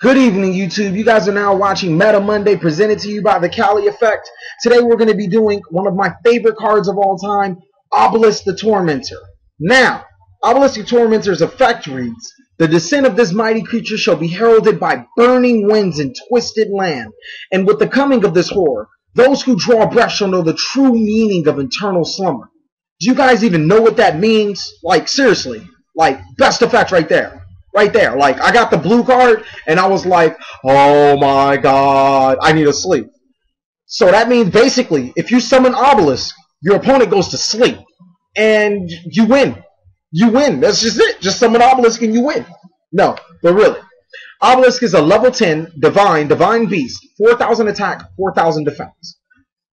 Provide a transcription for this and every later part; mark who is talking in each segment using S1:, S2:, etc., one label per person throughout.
S1: Good evening, YouTube. You guys are now watching Meta Monday, presented to you by TheCaliEffect. Today we're going to be doing one of my favorite cards of all time, Obelisk the Tormentor. Now, Obelisk the Tormentor's effect reads, "The descent of this mighty creature shall be heralded by burning winds and twisted land. And with the coming of this horror, those who draw breath shall know the true meaning of eternal slumber." Do you guys even know what that means? Like, seriously. Like, best effect right there. Right there. Like, I got the blue card, and I was like, oh my god, I need to sleep. So that means, basically, if you summon Obelisk, your opponent goes to sleep. And you win. You win. That's just it. Just summon Obelisk and you win. No, but really. Obelisk is a level 10 Divine Beast, 4,000 attack, 4,000 defense.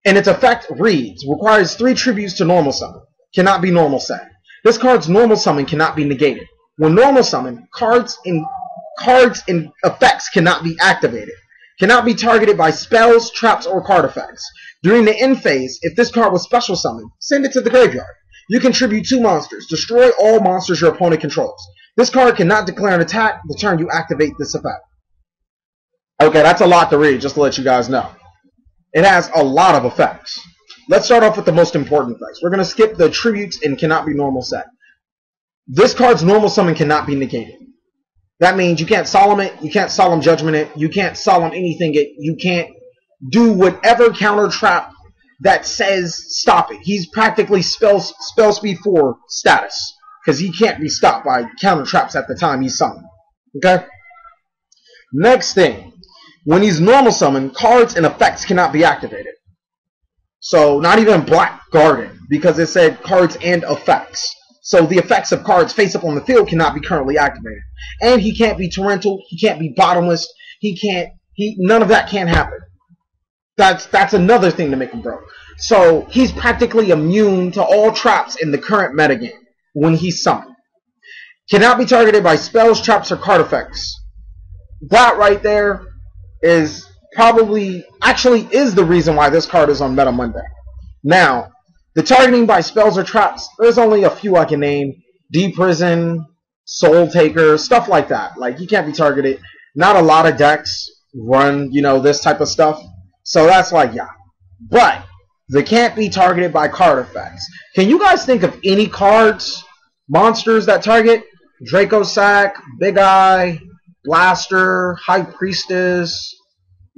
S1: And its effect reads, requires 3 tributes to normal summon. Cannot be normal set. This card's normal summon cannot be negated. When normal summon, cards and effects cannot be activated. Cannot be targeted by spells, traps, or card effects. During the end phase, if this card was special summoned, send it to the graveyard. You contribute 2 monsters. Destroy all monsters your opponent controls. This card cannot declare an attack the turn you activate this effect. Okay, that's a lot to read, just to let you guys know. It has a lot of effects. Let's start off with the most important effects. We're going to skip the tributes and cannot be normal set. This card's normal summon cannot be negated. That means you can't solemn it, you can't solemn judgment it, you can't solemn anything it, you can't do whatever counter trap that says stop it. He's practically spell speed 4 status, because he can't be stopped by counter traps at the time he's summoned. Okay? Next thing, when he's normal summoned, cards and effects cannot be activated. So not even Black Garden, because it said cards and effects. So the effects of cards face up on the field cannot be currently activated. And he can't be torrential, he can't be bottomless, none of that can happen. That's another thing to make him broke. So he's practically immune to all traps in the current metagame when he's summoned. Cannot be targeted by spells, traps, or card effects. That right there is actually is the reason why this card is on Meta Monday. Now, the targeting by spells or traps, there's only a few I can name. D-Prison, Soul Taker, stuff like that. Like, you can't be targeted. Not a lot of decks run, this type of stuff. So that's like, yeah. But they can't be targeted by card effects. Can you guys think of any cards, monsters that target? Draco Sack, Big Eye, Blaster, High Priestess,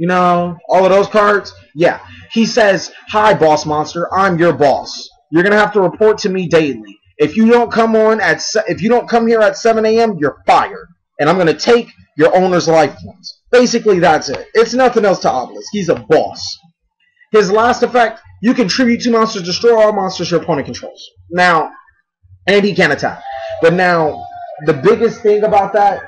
S1: all of those cards? Yeah. He says, "Hi, boss monster. I'm your boss. You're gonna have to report to me daily. If you don't come here at 7 a.m., you're fired. And I'm gonna take your owner's life points." Basically, that's it. It's nothing else to Obelisk. He's a boss. His last effect: you contribute 2 monsters, destroy all monsters your opponent controls. Now, and he can attack. But now, the biggest thing about that,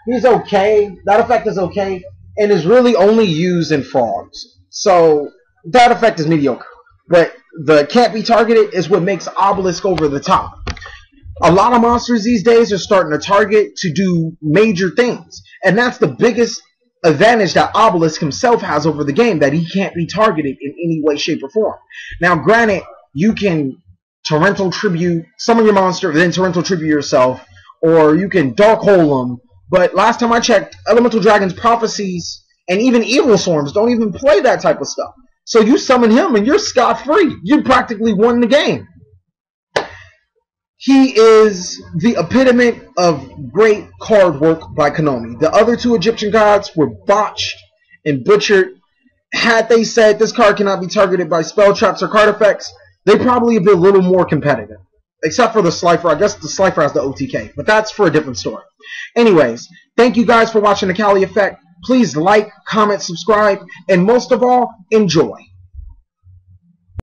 S1: he's okay. That effect is okay, and is really only used in frogs. So that effect is mediocre. But the can't be targeted is what makes Obelisk over the top. A lot of monsters these days are starting to target to do major things. And that's the biggest advantage that Obelisk himself has over the game, that he can't be targeted in any way, shape, or form. Now, granted, you can torrential tribute, summon your monster, then torrential tribute yourself, or you can dark hole them. But last time I checked, Elemental Dragons, Prophecies, and even Evil Swarms don't even play that type of stuff. So you summon him and you're scot-free. You practically won the game. He is the epitome of great card work by Konami. The other 2 Egyptian gods were botched and butchered. Had they said this card cannot be targeted by spell traps or card effects, they probably would be a little more competitive. Except for the Slifer. I guess the Slifer has the OTK. But that's for a different story. Anyways, thank you guys for watching TheCaliEffect. Please like, comment, subscribe, and most of all, enjoy.